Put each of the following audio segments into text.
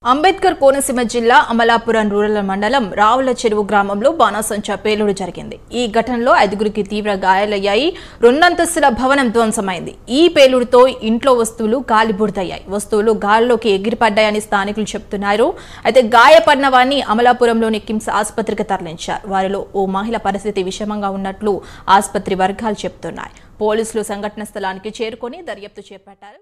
అంబేద్కర్ కోనసీమ జిల్లా అమలాపురం రూరల్ మండలం రావుల చెరువు గ్రామంలో బాణాసంచా పేలుడు జరిగింది. ఈ ఘటనలో 5గురికి తీవ్ర గాయాలయ్యాయి. 2 అంతస్తుల భవనం ధ్వంసమైంది. ఈ పేలుడుతో ఇంట్లో వస్తువులు గాలిబుడదయ్యాయి. వస్తువులు గాల్లోకి ఎగిరిపడ్డాయని స్థానికులు చెబుతున్నారు. అయితే గాయపడిన వారిని అమలాపురంలోని కిమ్స్ ఆసుపత్రికి తరలించారు. వారిలో ఓ మహిళ పరిస్థితి విషమంగా ఉన్నట్లు ఆసుపత్రి వర్గాలు చెబుతున్నాయి. పోలీసులు సంఘటన స్థలానికి చేరుకొని దర్యాప్తు చేపట్టారు.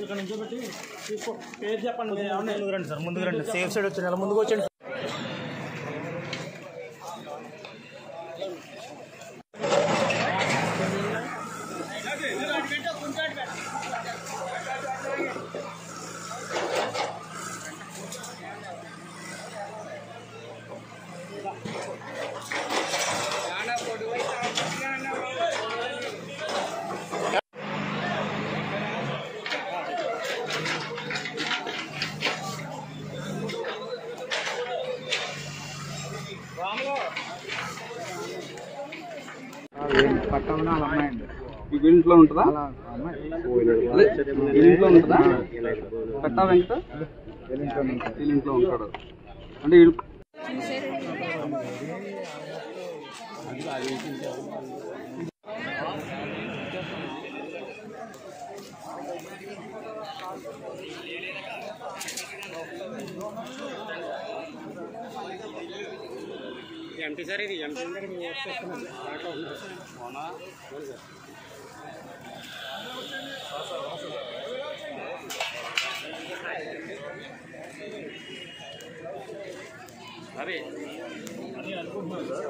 ఇక్కడ నుంచి పెట్టి తీసుకో పేరు చెప్పండి. ముందుకు రండి సార్, ముందుకు రండి. సేఫ్ సైడ్ వచ్చి నెల ముందుకు వచ్చండి. ఇంట్లో ఉంటుందా? ఇంట్లో ఉంటుందా? పట్టా వెంకట ఇంట్లో ఉంటాడు అంటే ఎంటీ సార్, ఇది ఎంటీ అవి అనుకుంటున్నాను సార్.